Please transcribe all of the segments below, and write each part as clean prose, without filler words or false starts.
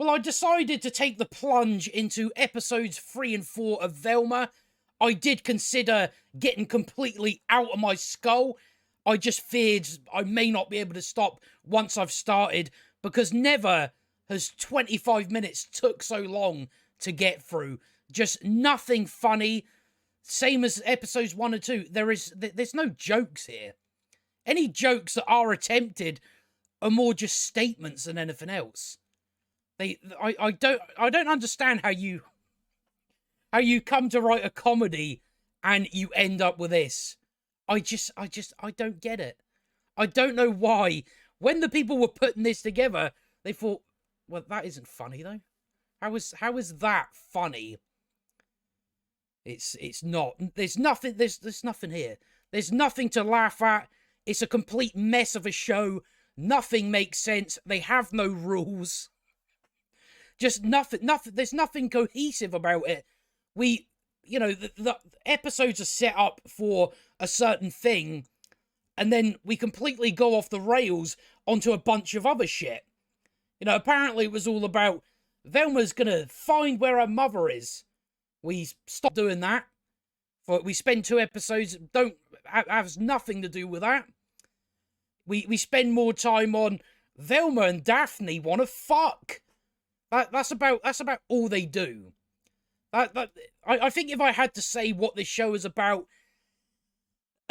Well, I decided to take the plunge into episodes 3 and 4 of Velma. I did consider getting completely out of my skull. I just feared I may not be able to stop once I've started, because never has 25 minutes took so long to get through. Just nothing funny. Same as episodes 1 and 2. There's no jokes here. Any jokes that are attempted are more just statements than anything else. I don't understand how you come to write a comedy and you end up with this. I don't get it. I don't know why. When the people were putting this together, they thought, well, that isn't funny though. How is that funny? It's not. There's nothing here. There's nothing to laugh at. It's a complete mess of a show. Nothing makes sense. They have no rules. Just nothing. There's nothing cohesive about it. The episodes are set up for a certain thing, and then we completely go off the rails onto a bunch of other shit. Apparently it was all about Velma's gonna find where her mother is. We stopped doing that. We spend 2 episodes, has nothing to do with that. We spend more time on Velma and Daphne want to fuck. That's about all they do. I think if I had to say what this show is about,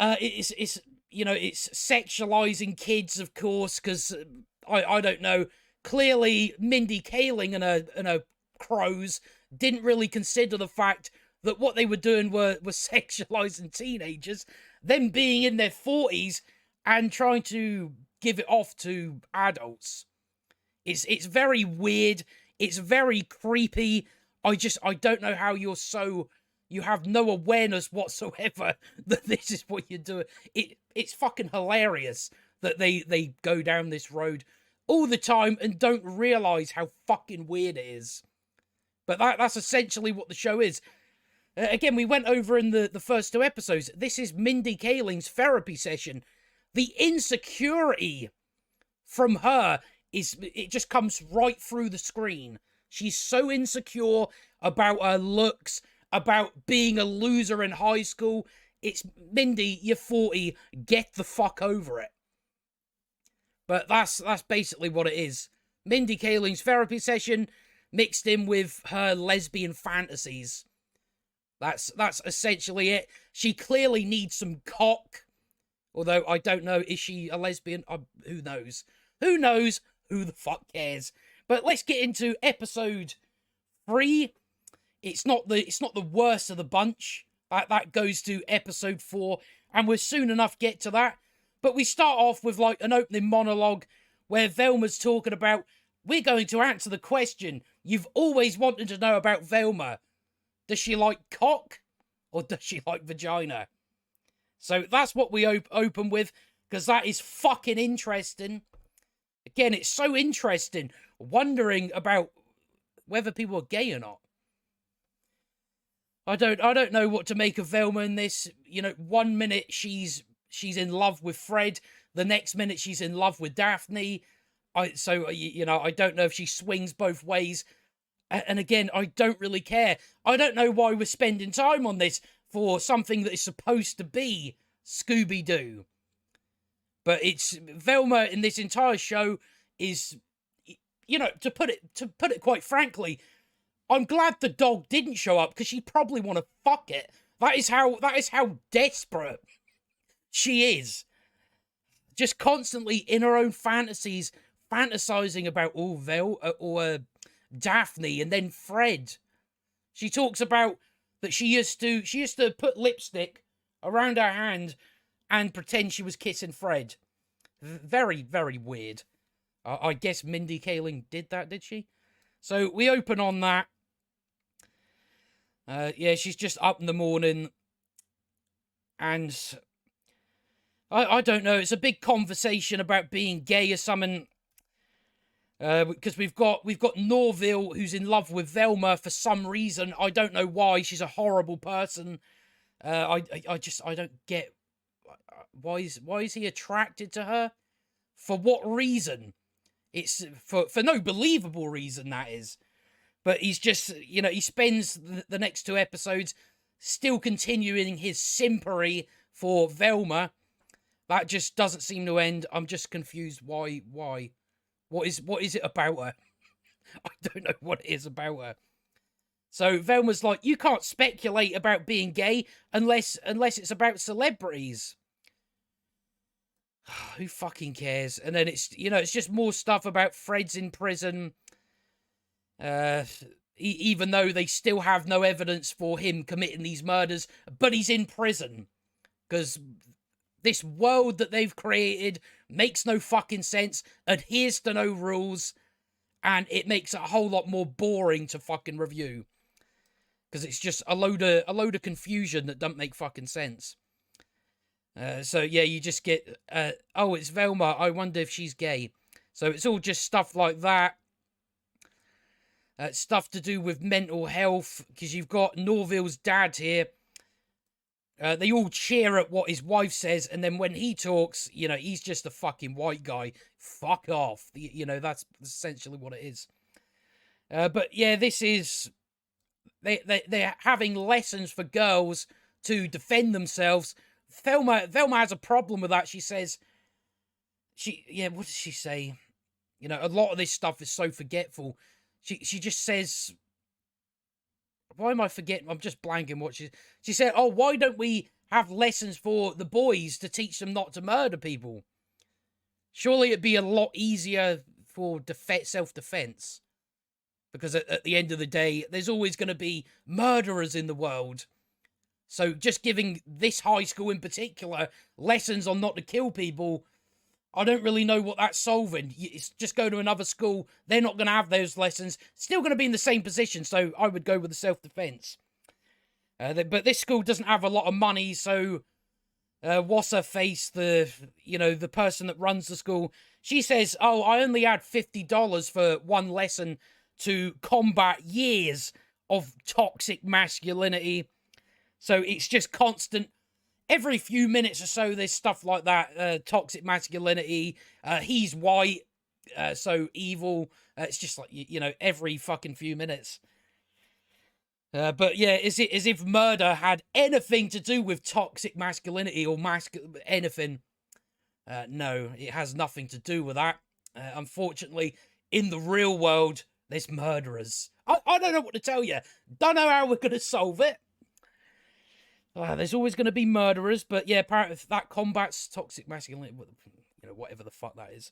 it's sexualizing kids, of course, because I don't know. Clearly, Mindy Kaling and her crows didn't really consider the fact that what they were doing were sexualizing teenagers, them being in their 40s and trying to give it off to adults. It's very weird. It's very creepy. I don't know how you have no awareness whatsoever that this is what you're doing. It's fucking hilarious that they go down this road all the time and don't realize how fucking weird it is. But that's essentially what the show is. Again, we went over in the first 2 episodes. This is Mindy Kaling's therapy session. The insecurity from her it just comes right through the screen. She's so insecure about her looks, about being a loser in high school. It's, Mindy, you're 40, get the fuck over it. But that's basically what it is. Mindy Kaling's therapy session mixed in with her lesbian fantasies. That's essentially it. She clearly needs some cock. Although, I don't know, is she a lesbian? Who knows? Who knows? Who the fuck cares? But let's get into episode 3. It's not the worst of the bunch. That goes to episode 4, and we'll soon enough get to that. But we start off with like an opening monologue where Velma's talking about, we're going to answer the question you've always wanted to know about Velma. Does she like cock or does she like vagina? So that's what we open with, because that is fucking interesting. Again, it's so interesting, wondering about whether people are gay or not. I don't know what to make of Velma in this. 1 minute she's in love with Fred, the next minute she's in love with Daphne. I don't know if she swings both ways. And again, I don't really care. I don't know why we're spending time on this for something that is supposed to be Scooby-Doo. But it's Velma in this entire show is, to put it quite frankly, I'm glad the dog didn't show up, because she'd probably want to fuck it. That is how desperate she is. Just constantly in her own fantasies, fantasizing about Daphne and then Fred. She talks about that she used to put lipstick around her hand and pretend she was kissing Fred. Very, very weird. I guess Mindy Kaling did that, did she? So we open on that. She's just up in the morning, and I don't know. It's a big conversation about being gay or something. Because we've got Norville, who's in love with Velma for some reason. I don't know why. She's a horrible person. I don't get why is he attracted to her? For what reason? It's for no believable reason, that is. But he's just, you know, he spends the next 2 episodes still continuing his simpery for Velma. That just doesn't seem to end. I'm just confused. Why? What is it about her? I don't know what it is about her. So Velma's like, you can't speculate about being gay unless it's about celebrities. Who fucking cares? And then it's, you know, it's just more stuff about Fred's in prison. Even though they still have no evidence for him committing these murders, but he's in prison because this world that they've created makes no fucking sense, adheres to no rules, and it makes it a whole lot more boring to fucking review because it's just a load of confusion that don't make fucking sense. So yeah, you just get, oh, it's Velma, I wonder if she's gay. So it's all just stuff like that. Stuff to do with mental health, because you've got Norville's dad here. They all cheer at what his wife says, and then when he talks, you know, he's just a fucking white guy. Fuck off. You know, that's essentially what it is. But yeah, this is... They're having lessons for girls to defend themselves. Velma has a problem with that. She says... what does she say? You know, a lot of this stuff is so forgetful. She just says... Why am I forgetting? I'm just blanking what she said. Oh, why don't we have lessons for the boys to teach them not to murder people? Surely it'd be a lot easier for self-defense. Because at the end of the day, there's always going to be murderers in the world. So just giving this high school in particular lessons on not to kill people, I don't really know what that's solving. It's just go to another school. They're not going to have those lessons. Still going to be in the same position, so I would go with the self-defense. But this school doesn't have a lot of money, so what's her face, the person that runs the school, she says, oh, I only had $50 for one lesson to combat years of toxic masculinity. So it's just constant. Every few minutes or so, there's stuff like that. Toxic masculinity. He's white, so evil. It's just like, every fucking few minutes. But yeah, as if murder had anything to do with toxic masculinity or anything. No, it has nothing to do with that. Unfortunately, in the real world, there's murderers. I don't know what to tell you. Don't know how we're going to solve it. There's always going to be murderers, but yeah, apparently that combats toxic masculinity, whatever the fuck that is.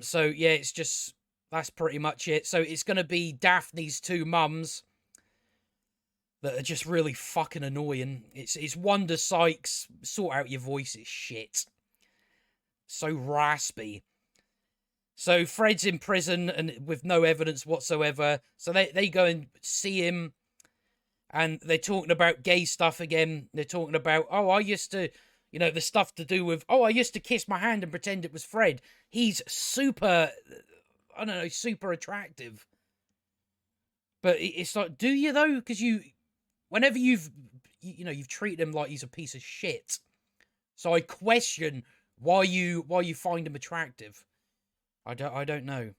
So yeah, it's just, that's pretty much it. So it's going to be Daphne's 2 mums that are just really fucking annoying. It's Wanda Sykes, sort out your voice, it's shit. So raspy. So Fred's in prison and with no evidence whatsoever. So they go and see him. And they're talking about gay stuff again. They're talking about, oh, I used to, the stuff to do with, oh, I used to kiss my hand and pretend it was Fred. He's super, I don't know, super attractive. But it's like, do you though? Because whenever you've treated him like he's a piece of shit. So I question why you find him attractive. I don't know.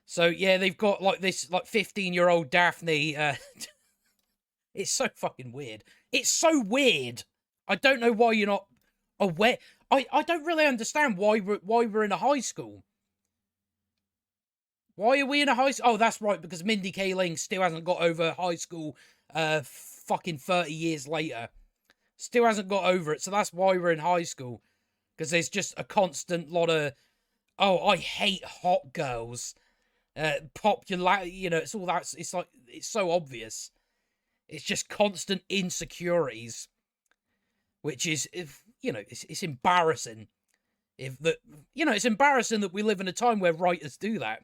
So, yeah, they've got, this, 15-year-old Daphne. It's so fucking weird. It's so weird. I don't know why you're not aware. I don't really understand why we're in a high school. Why are we in a high school? Oh, that's right, because Mindy Kaling still hasn't got over high school fucking 30 years later. Still hasn't got over it, so that's why we're in high school. Because there's just a constant lot of, oh, I hate hot girls. Popular, it's all that. It's like, it's so obvious. It's just constant insecurities, which is, it's embarrassing. It's embarrassing that we live in a time where writers do that.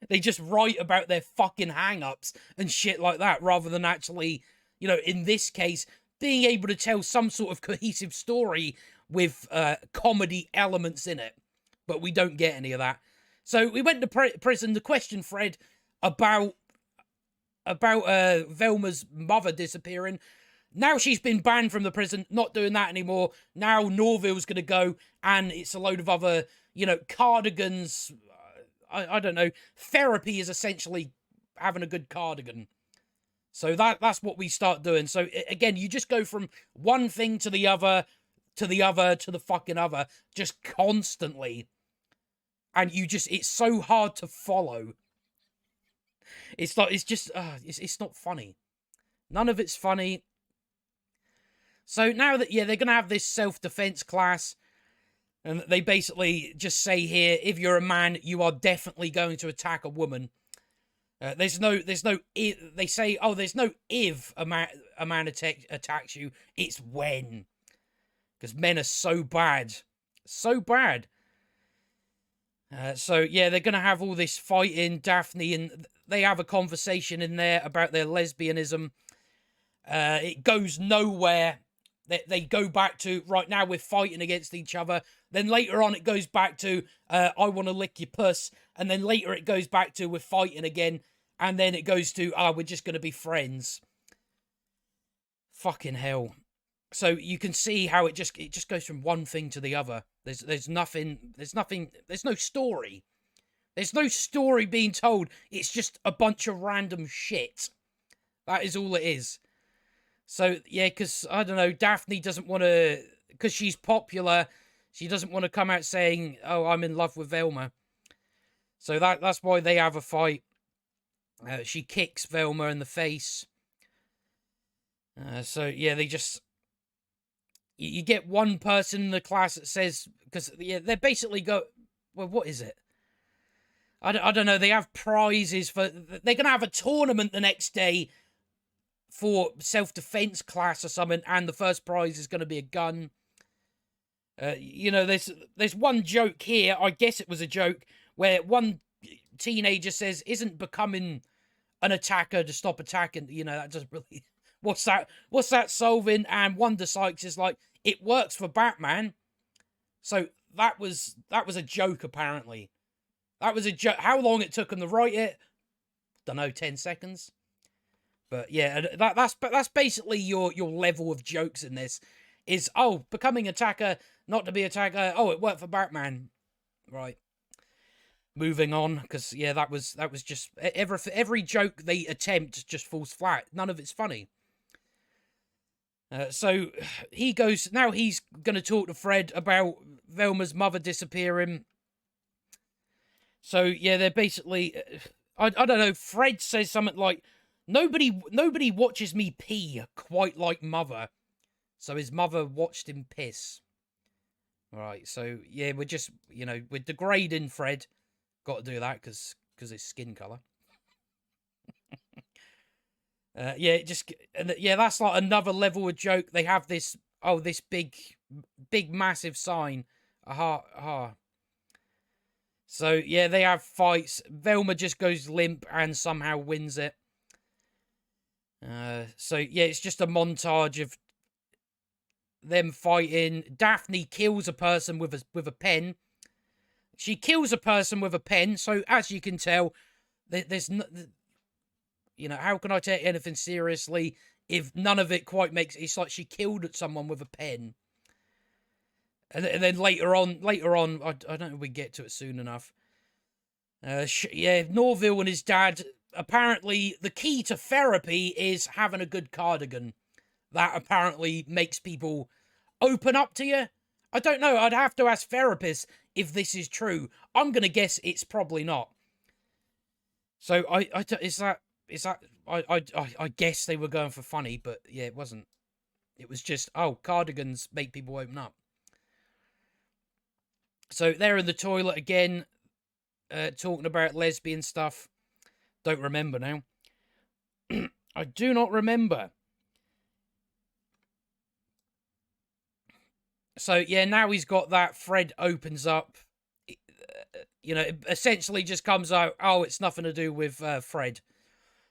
They just write about their fucking hang-ups and shit like that, rather than actually, in this case, being able to tell some sort of cohesive story with comedy elements in it. But we don't get any of that. So we went to prison to question Fred about Velma's mother disappearing. Now she's been banned from the prison, not doing that anymore. Now Norville's going to go, and it's a load of other, cardigans. I don't know. Therapy is essentially having a good cardigan. So that's what we start doing. So again, you just go from one thing to the other, to the other, to the fucking other, just constantly. And it's so hard to follow. It's not funny. None of it's funny. So now that, they're going to have this self-defense class, and they basically just say here, if you're a man, you are definitely going to attack a woman. There's no, they say, oh, there's no if a man attacks you, it's when. Because men are so bad. So bad. So, they're going to have all this fighting, Daphne, and they have a conversation in there about their lesbianism. It goes nowhere. They go back to, right now we're fighting against each other. Then later on it goes back to, I want to lick your puss. And then later it goes back to, we're fighting again. And then it goes to, we're just going to be friends. Fucking hell. So you can see how it just goes from one thing to the other. There's no story. There's no story being told. It's just a bunch of random shit. That is all it is. So, because, I don't know, Daphne doesn't want to, because she's popular, she doesn't want to come out saying, oh, I'm in love with Velma. So that's why they have a fight. She kicks Velma in the face. So, they just, you get one person in the class that says, because, they basically go, well, what is it? I don't know, they have prizes for, they're going to have a tournament the next day for self-defense class or something, and the first prize is going to be a gun. There's one joke here, I guess it was a joke, where one teenager says, isn't becoming an attacker to stop attacking, that doesn't really, what's that solving? And Wanda Sykes is like, it works for Batman. So that was a joke, apparently. That was a joke. How long it took them to write it? Don't know, 10 seconds. But that's basically your level of jokes in this. Is, oh, becoming attacker, not to be attacker. Oh, it worked for Batman. Right. Moving on, because that was just every joke they attempt just falls flat. None of it's funny. So he goes, now he's going to talk to Fred about Velma's mother disappearing. So they're basically, I don't know, Fred says something like, Nobody watches me pee quite like Mother. So his mother watched him piss. Right, so, we're just, we're degrading Fred. Got to do that, because his skin colour. That's like another level of joke. They have this, this big, massive sign. Aha. So, they have fights. Velma just goes limp and somehow wins it. It's just a montage of them fighting. Daphne kills a person with a pen. She kills a person with a pen, so as you can tell, there's no, how can I take anything seriously if none of it quite makes, it's like she killed someone with a pen. And then later on, I don't know if we get to it soon enough. Norville and his dad, apparently the key to therapy is having a good cardigan. That apparently makes people open up to you. I don't know, I'd have to ask therapists if this is true. I'm going to guess it's probably not. So, I guess they were going for funny, but it wasn't. It was just, cardigans make people open up. So, they're in the toilet again, talking about lesbian stuff. Don't remember now. I do not remember. So, now he's got that. Fred opens up. It essentially just comes out, it's nothing to do with Fred.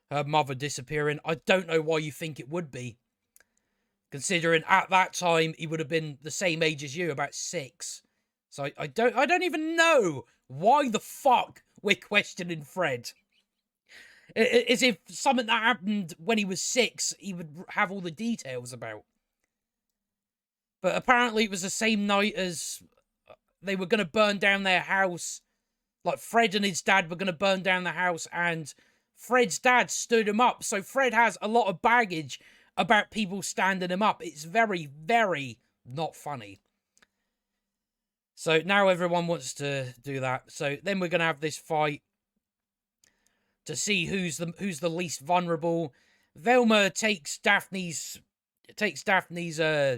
Her mother disappearing. I don't know why you think it would be. Considering at that time, he would have been the same age as you, about 6. So, I don't even know why the fuck we're questioning Fred. As if something that happened when he was 6, he would have all the details about. But apparently it was the same night as they were going to burn down their house. Like, Fred and his dad were going to burn down the house, and Fred's dad stood him up. So Fred has a lot of baggage about people standing him up. It's very, very not funny. So now everyone wants to do that. So then we're going to have this fight to see who's the least vulnerable. Velma takes Daphne's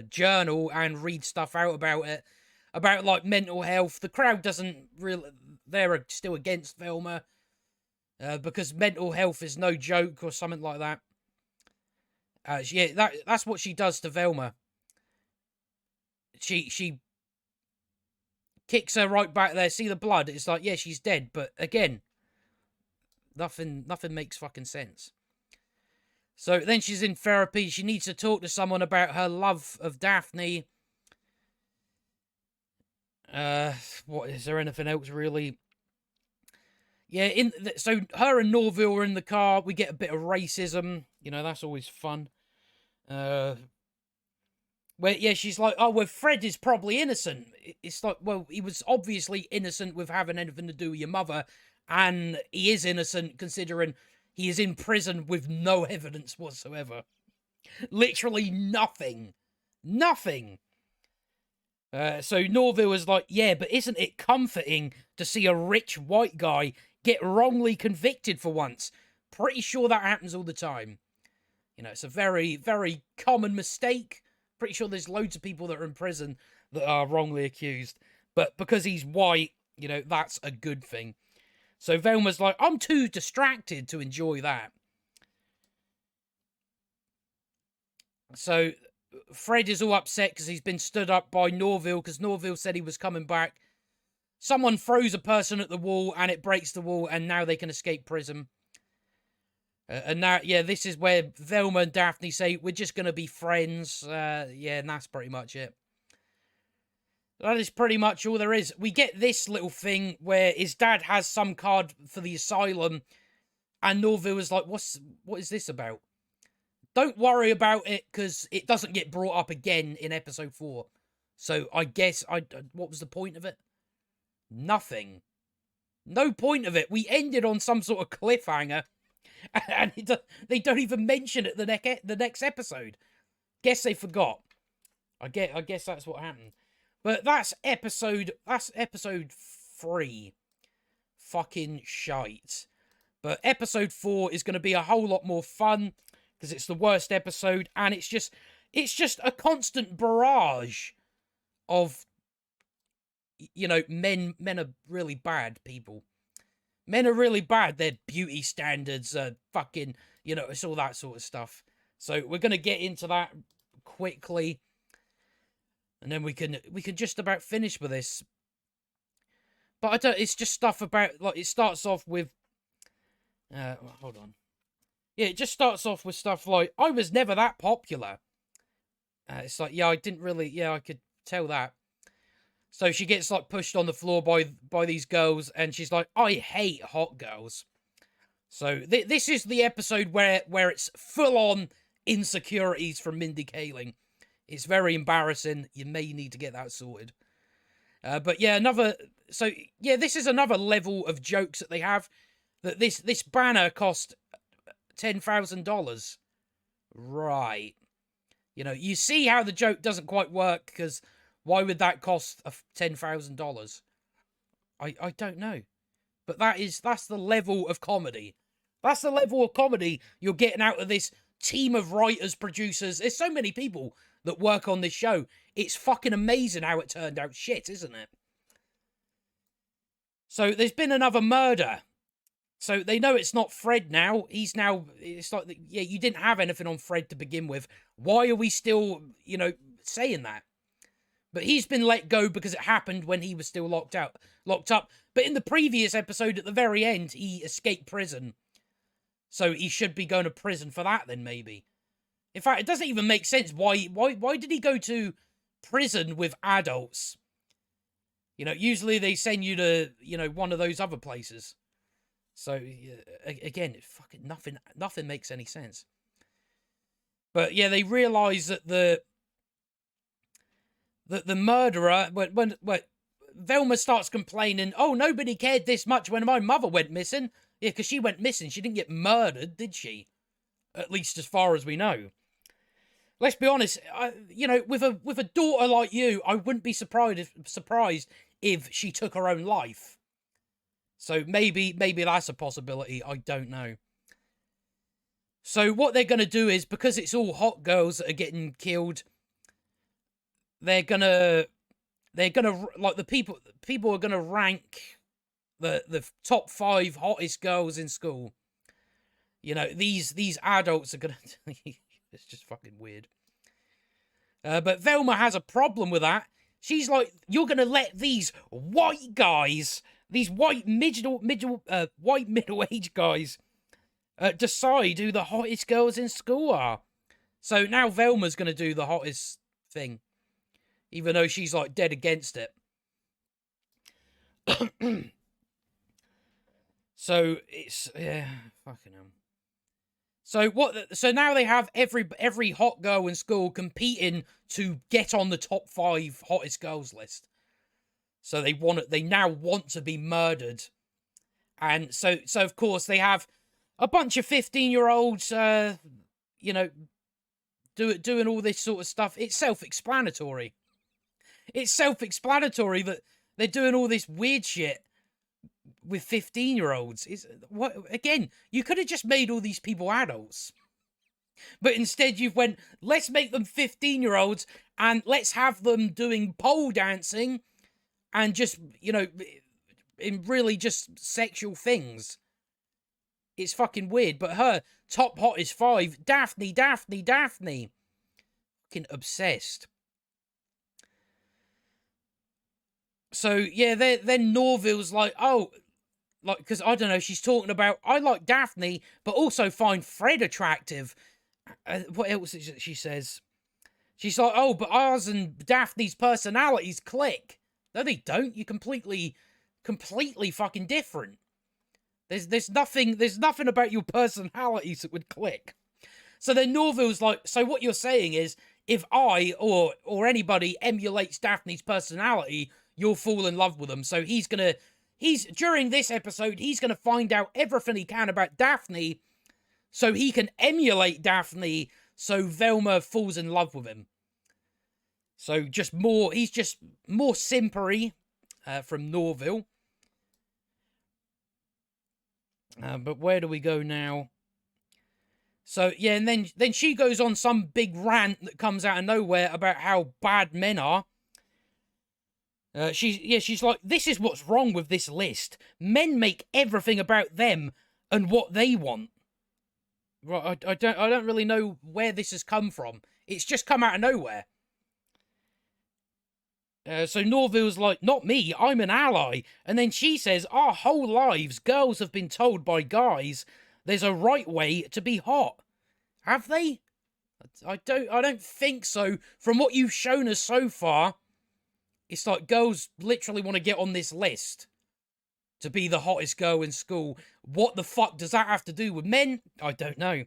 journal and reads stuff out about it, about like mental health. The crowd doesn't really, they're still against Velma because mental health is no joke or something like that. Yeah, that's what she does to Velma. She kicks her right back there. See the blood? It's like, yeah, she's dead. But again, nothing makes fucking sense. So then she's in therapy. She needs to talk to someone about her love of Daphne. What is there anything else really? Yeah, so her and Norville are in the car. We get a bit of racism. You know, that's always fun. Where, yeah, she's like, oh, well, Fred is probably innocent. It's like, well, he was obviously innocent with having anything to do with your mother, and he is innocent considering he is in prison with no evidence whatsoever. Literally nothing. Nothing. So Norville is like, yeah, but isn't it comforting to see a rich white guy get wrongly convicted for once? Pretty sure that happens all the time. You know, it's a very, very common mistake. Pretty sure there's loads of people that are in prison that are wrongly accused. But because he's white, you know, that's a good thing. So Velma's like, I'm too distracted to enjoy that. So Fred is all upset because he's been stood up by Norville because Norville said he was coming back. Someone throws a person at the wall and it breaks the wall and now they can escape prison. And now, yeah, this is where Velma and Daphne say, we're just going to be friends. Yeah, and that's pretty much it. That is pretty much all there is. We get this little thing where his dad has some card for the asylum. And Norville is like, what is this about? Don't worry about it, because it doesn't get brought up again in episode 4. So I guess, what was the point of it? Nothing. No point of it. We ended on some sort of cliffhanger. And they don't even mention it the next episode. Guess they forgot. I guess that's what happened. But that's episode 3. Fucking shite. But episode 4 is going to be a whole lot more fun because it's the worst episode, and it's just a constant barrage of, you know, men are really bad people. Men are really bad. Their beauty standards are fucking, you know, it's all that sort of stuff. So we're going to get into that quickly. And then we can just about finish with this. But it's just stuff about, like, it starts off with, hold on. Yeah, it just starts off with stuff like, I was never that popular. It's like, yeah, I could tell that. So she gets, like, pushed on the floor by these girls, and she's like, I hate hot girls. So this is the episode where it's full-on insecurities from Mindy Kaling. It's very embarrassing. You may need to get that sorted. But yeah, this is another level of jokes that they have. That this banner cost $10,000. Right. You know, you see how the joke doesn't quite work, because why would that cost $10,000? I don't know. But that's the level of comedy. That's the level of comedy you're getting out of this team of writers, producers. There's so many people that work on this show. It's fucking amazing how it turned out shit, isn't it? So there's been another murder. So they know it's not Fred now. It's like, yeah, you didn't have anything on Fred to begin with. Why are we still, you know, saying that? But he's been let go because it happened when he was still locked up. But in the previous episode, at the very end, he escaped prison. So he should be going to prison for that then, maybe. In fact, it doesn't even make sense. Why did he go to prison with adults? You know, usually they send you to, you know, one of those other places. So again, fucking nothing makes any sense. But yeah, they realise that the murderer, when Velma starts complaining, oh, nobody cared this much when my mother went missing. Yeah, because she went missing. She didn't get murdered, did she? At least as far as we know. Let's be honest. With a daughter like you, I wouldn't be surprised if she took her own life. So maybe that's a possibility. I don't know. So what they're going to do is, because it's all hot girls that are getting killed, they're gonna like the people are gonna rank the top 5 hottest girls in school. You know, these adults are gonna. It's just fucking weird. But Velma has a problem with that. She's like, you're gonna let these white guys, these white middle-aged guys, decide who the hottest girls in school are. So now Velma's gonna do the hottest thing, even though she's like dead against it. So it's fucking hell. So now they have every hot girl in school competing to get on the top 5 hottest girls list. So they now want to be murdered. And so of course they have a bunch of 15-year-olds doing all this sort of stuff. It's self-explanatory. It's self-explanatory that they're doing all this weird shit with 15-year-olds. Again, you could have just made all these people adults. But instead you've went, let's make them 15-year-olds and let's have them doing pole dancing and just, in really just sexual things. It's fucking weird. But her top hottest 5, Daphne. Fucking obsessed. So, yeah, then Norville's like, oh, like, because, I don't know, she's talking about, I like Daphne, but also find Fred attractive. What else is it she says? She's like, oh, but ours and Daphne's personalities click. No, they don't. You're completely fucking different. There's nothing about your personalities that would click. So then Norville's like, so what you're saying is, if I or anybody emulates Daphne's personality, you'll fall in love with them. So during this episode, he's gonna find out everything he can about Daphne, so he can emulate Daphne, so Velma falls in love with him. So he's just more simpery from Norville. But where do we go now? So, yeah, and then she goes on some big rant that comes out of nowhere about how bad men are. She's like, this is what's wrong with this list. Men make everything about them and what they want. Right, I don't really know where this has come from. It's just come out of nowhere. So Norville's like, not me, I'm an ally. And then she says, our whole lives, girls have been told by guys there's a right way to be hot. Have they? I don't think so. From what you've shown us so far, it's like girls literally want to get on this list to be the hottest girl in school. What the fuck does that have to do with men? I don't know.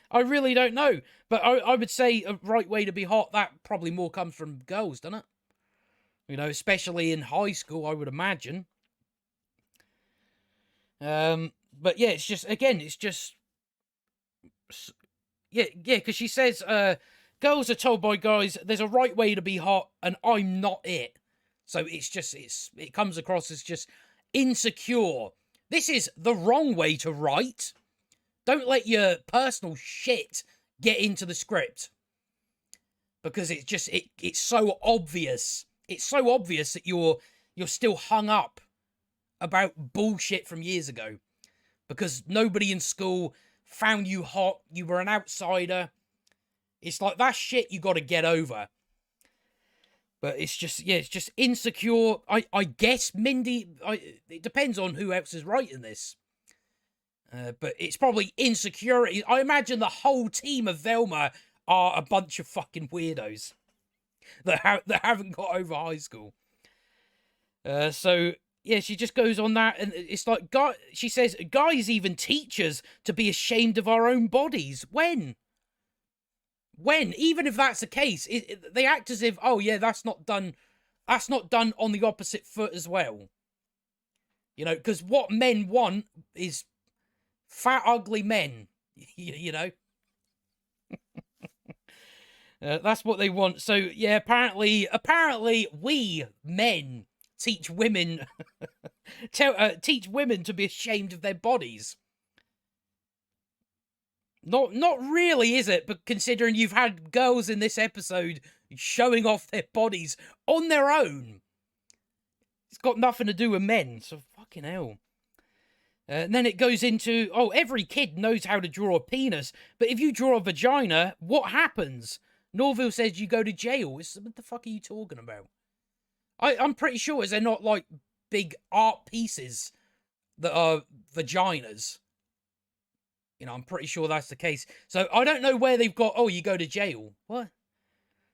I really don't know. But I would say a right way to be hot, that probably more comes from girls, doesn't it? Especially in high school, I would imagine. But yeah, it's just, because she says, girls are told by guys there's a right way to be hot, and I'm not it. So it comes across as just insecure. This is the wrong way to write. Don't let your personal shit get into the script. Because it's so obvious. It's so obvious that you're still hung up about bullshit from years ago. Because nobody in school found you hot. You were an outsider. It's like, that shit you got to get over. But it's just insecure. I guess Mindy, it depends on who else is writing this. But it's probably insecurity. I imagine the whole team of Velma are a bunch of fucking weirdos that haven't got over high school. So yeah, she just goes on that, and it's like, she says, guys even teach us to be ashamed of our own bodies. When? Even if that's the case, they act as if, oh yeah, that's not done on the opposite foot as well. You know, because what men want is fat, ugly men. You know, that's what they want. So yeah, apparently, we men teach women teach women to be ashamed of their bodies. Not really, is it? But considering you've had girls in this episode showing off their bodies on their own, it's got nothing to do with men. So fucking hell. And then it goes into, oh, every kid knows how to draw a penis, but if you draw a vagina, what happens? Norville says you go to jail. What the fuck are you talking about? I'm pretty sure they're not like big art pieces that are vaginas. You know, I'm pretty sure that's the case. So I don't know where they've got, oh, you go to jail. What?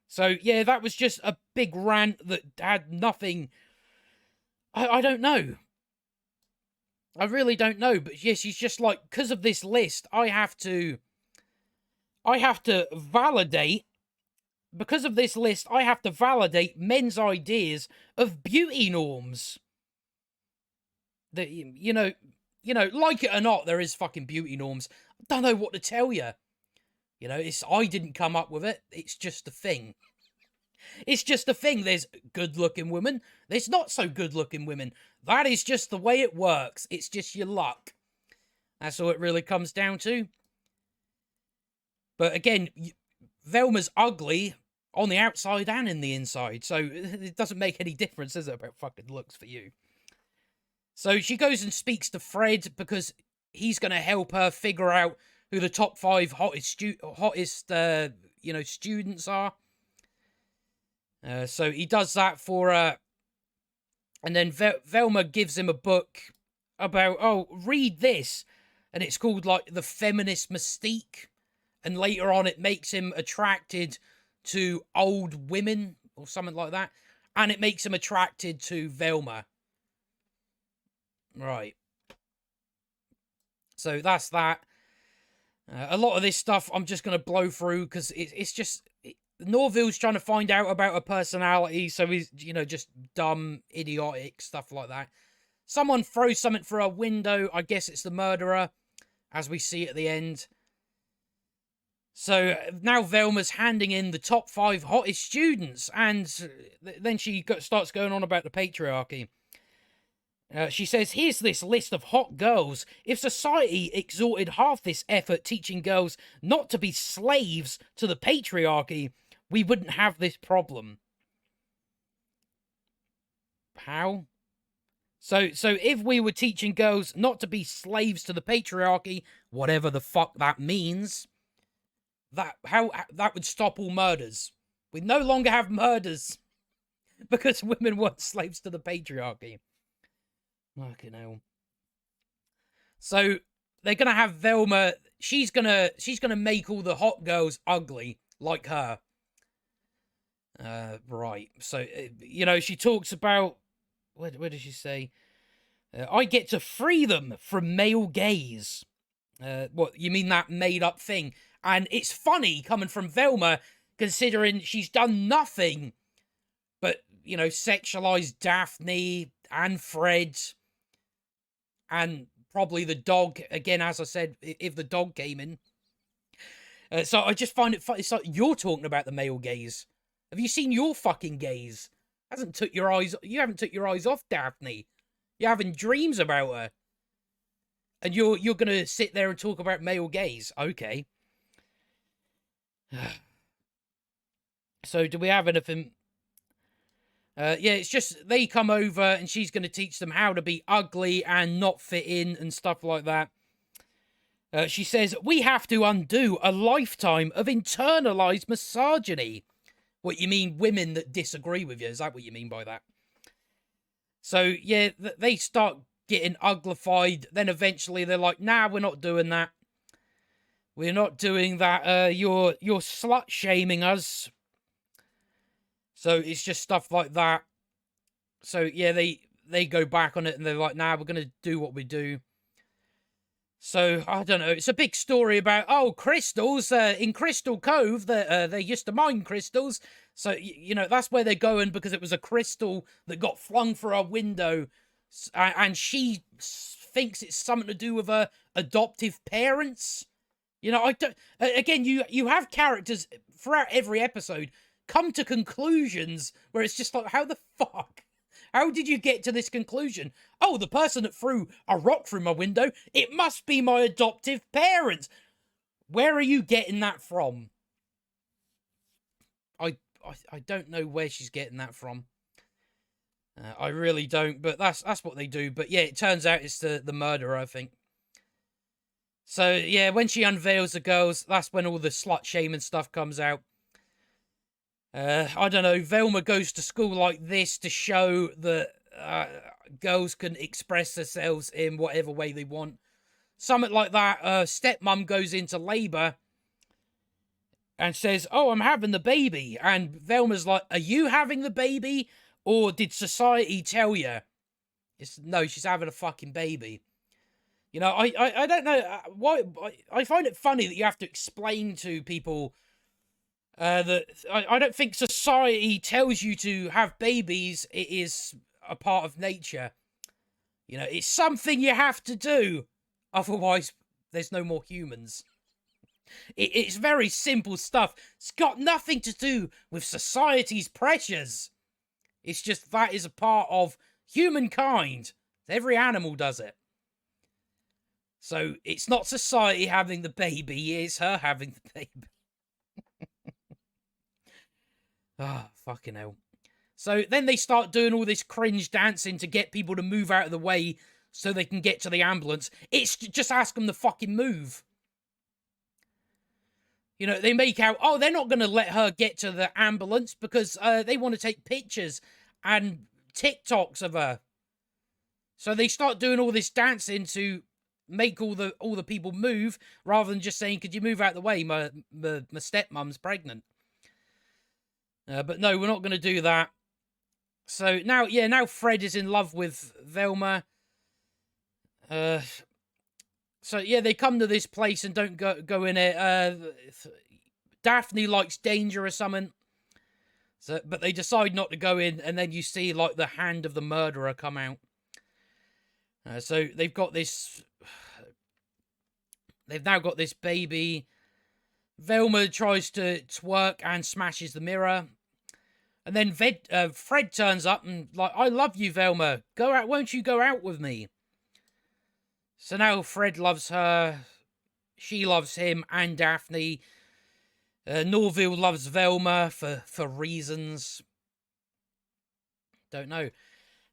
So yeah, that was just a big rant that had nothing. I don't know. I really don't know, but yeah, she's just like, because of this list, I have to validate, because of this list, I have to validate men's ideas of beauty norms. That, you know, like it or not, there is fucking beauty norms. I don't know what to tell you. You know, I didn't come up with it. It's just a thing. It's just a thing. There's good-looking women. There's not so good-looking women. That is just the way it works. It's just your luck. That's all it really comes down to. But again, Velma's ugly on the outside and in the inside. So it doesn't make any difference, does it, about fucking looks for you? So she goes and speaks to Fred because he's going to help her figure out who the top 5 hottest students are. So he does that for her. And then Velma gives him a book about, oh, read this. And it's called, like, The Feminist Mystique. And later on, it makes him attracted to old women or something like that. And it makes him attracted to Velma. Right. So that's that. A lot of this stuff I'm just going to blow through because it's just... Norville's trying to find out about her personality, so he's, just dumb, idiotic, stuff like that. Someone throws something through a window. I guess it's the murderer, as we see at the end. So now Velma's handing in the top 5 hottest students, and then she starts going on about the patriarchy. She says, here's this list of hot girls. If society exhorted half this effort teaching girls not to be slaves to the patriarchy, we wouldn't have this problem. How? So if we were teaching girls not to be slaves to the patriarchy, whatever the fuck that means, that would stop all murders. We'd no longer have murders because women weren't slaves to the patriarchy. Fucking hell. So they're gonna have Velma. She's gonna make all the hot girls ugly like her. Right. So she talks about where does she say? I get to free them from male gaze. What you mean, that made up thing? And it's funny coming from Velma, considering she's done nothing but sexualize Daphne and Fred. And probably the dog, again, as I said, if the dog came in. So I just find it funny. It's like, you're talking about the male gaze. Have you seen your fucking gaze? You haven't took your eyes off Daphne. You're having dreams about her. And you're going to sit there and talk about male gaze. Okay. So do we have anything... yeah, it's just they come over and she's going to teach them how to be ugly and not fit in and stuff like that. She says, we have to undo a lifetime of internalized misogyny. What, you mean women that disagree with you? Is that what you mean by that? So, yeah, they start getting uglified. Then eventually they're like, nah, we're not doing that. We're not doing that. You're slut-shaming us. So it's just stuff like that. So yeah, they go back on it and they're like, nah, we're going to do what we do. So, I don't know. It's a big story about, crystals. In Crystal Cove, they used to mine crystals. So, that's where they're going because it was a crystal that got flung through our window. And she thinks it's something to do with her adoptive parents. I don't. Again, you have characters throughout every episode come to conclusions where it's just like, how the fuck? How did you get to this conclusion? Oh, the person that threw a rock through my window, it must be my adoptive parents. Where are you getting that from? I don't know where she's getting that from. I really don't, but that's what they do. But yeah, it turns out it's the murderer, I think. So yeah, when she unveils the girls, that's when all the slut shaming stuff comes out. I don't know, Velma goes to school like this to show that girls can express themselves in whatever way they want. Something like that. Stepmom goes into labour and says, oh, I'm having the baby. And Velma's like, are you having the baby? Or did society tell you? No, she's having a fucking baby. I don't know why. I find it funny that you have to explain to people that I don't think society tells you to have babies. It is a part of nature. It's something you have to do. Otherwise, there's no more humans. It's very simple stuff. It's got nothing to do with society's pressures. It's just that is a part of humankind. Every animal does it. So it's not society having the baby, it's her having the baby. Fucking hell. So then they start doing all this cringe dancing to get people to move out of the way so they can get to the ambulance. It's just ask them to fucking move. They make out, they're not going to let her get to the ambulance because they want to take pictures and TikToks of her. So they start doing all this dancing to make all the people move rather than just saying, could you move out of the way? My stepmom's pregnant. But no, we're not going to do that. So now Fred is in love with Velma. So yeah, they come to this place and don't go in it. Daphne likes danger or something. So, but they decide not to go in, and then you see like the hand of the murderer come out. So they've got this. They've now got this baby. Velma tries to twerk and smashes the mirror. And then Fred turns up and like, I love you, Velma. Go out, won't you go out with me? So now Fred loves her. She loves him and Daphne. Norville loves Velma for reasons. Don't know.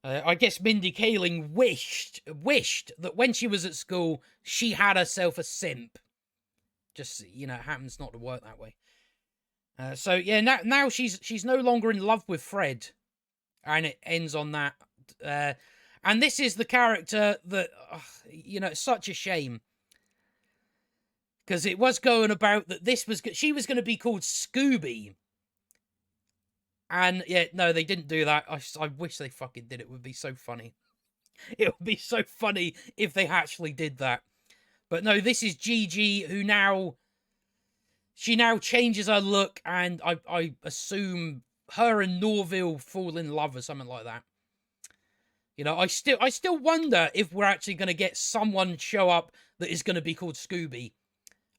I guess Mindy Kaling wished that when she was at school, she had herself a simp. Just, it happens not to work that way. So yeah, now she's no longer in love with Fred, and it ends on that. And this is the character that, it's such a shame. Because it was going about that she was going to be called Scooby. And yeah, no, they didn't do that. I wish they fucking did. It would be so funny. It would be so funny if they actually did that. But no, this is Gigi, who she now changes her look, and I assume her and Norville fall in love or something like that. I still wonder if we're actually going to get someone show up that is going to be called Scooby.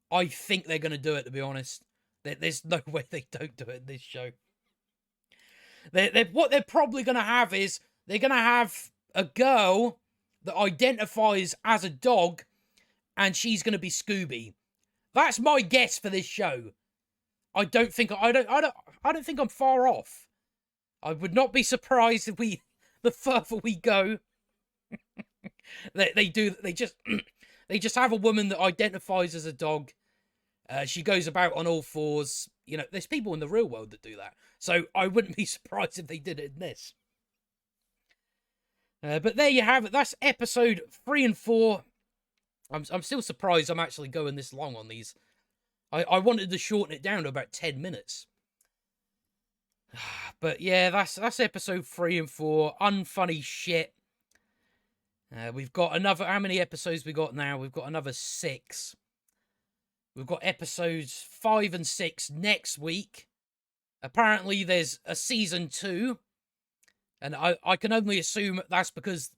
I think they're going to do it, to be honest. There's no way they don't do it in this show. What they're probably going to have is they're going to have a girl that identifies as a dog, and she's going to be Scooby. That's my guess for this show. I don't think I'm far off. I would not be surprised if the further we go, they just have a woman that identifies as a dog. She goes about on all fours. There's people in the real world that do that. So I wouldn't be surprised if they did it in this. But there you have it. That's episode 3 and 4. I'm still surprised I'm actually going this long on these. I wanted to shorten it down to about 10 minutes. But yeah, that's episode 3 and 4. Unfunny shit. We've got another. How many episodes we got now? We've got another 6. We've got episodes 5 and 6 next week. Apparently, there's a season 2, and I can only assume that's because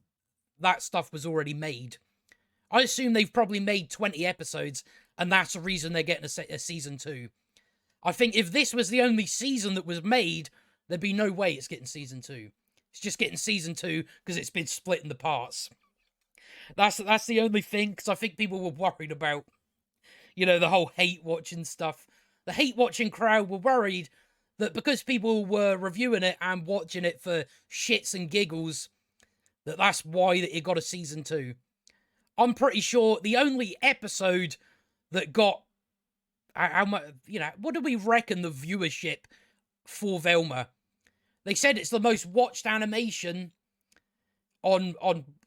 that stuff was already made. I assume they've probably made 20 episodes, and that's the reason they're getting a season 2. I think if this was the only season that was made, there'd be no way it's getting season 2. It's just getting season 2 because it's been split into parts. That's the only thing, because I think people were worried about, the whole hate-watching stuff. The hate-watching crowd were worried that because people were reviewing it and watching it for shits and giggles, that's why it got a season 2. I'm pretty sure the only episode that got, how much, what do we reckon the viewership for Velma? They said it's the most watched animation on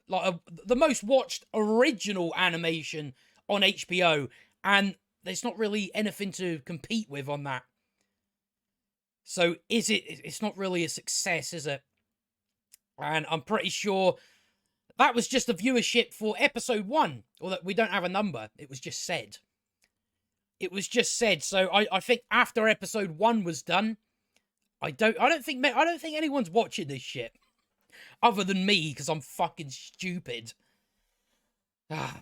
the most watched original animation on HBO, and there's not really anything to compete with on that. So it's not really a success, is it? And I'm pretty sure that was just the viewership for episode 1, or that we don't have a number. It was just said. So I think after episode 1 was done, I don't think anyone's watching this shit other than me, because I'm fucking stupid.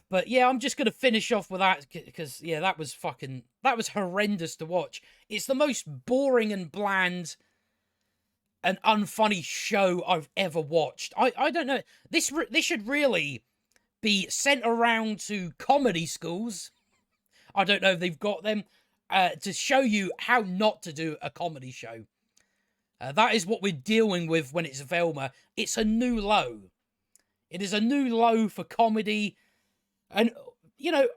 But yeah, I'm just gonna finish off with that, because that was horrendous to watch. It's the most boring and bland and unfunny show I've ever watched. I don't know. This should really be sent around to comedy schools. I don't know if they've got them, to show you how not to do a comedy show. That is what we're dealing with when it's Velma. It's a new low. It is a new low for comedy. And,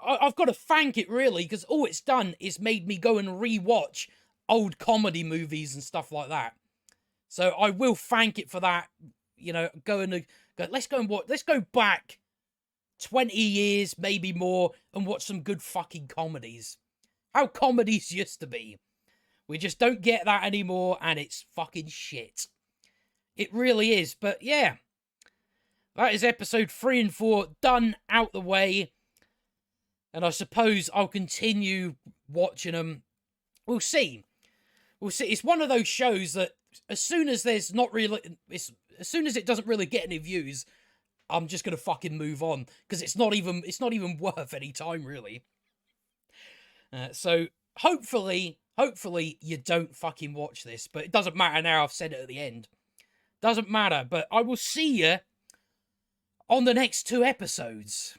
I've got to thank it, really, because all it's done is made me go and re-watch old comedy movies and stuff like that. So I will thank it for that. Let's go back 20 years, maybe more, and watch some good fucking comedies. How comedies used to be. We just don't get that anymore, and it's fucking shit. It really is. But yeah, that is episode 3 and 4 done, out the way. And I suppose I'll continue watching them. We'll see. It's one of those shows that as soon as it doesn't really get any views, I'm just gonna fucking move on, because it's not even worth any time, really. So hopefully you don't fucking watch this, but it doesn't matter now. I've said it at the end. Doesn't matter. But I will see you on the next 2 episodes.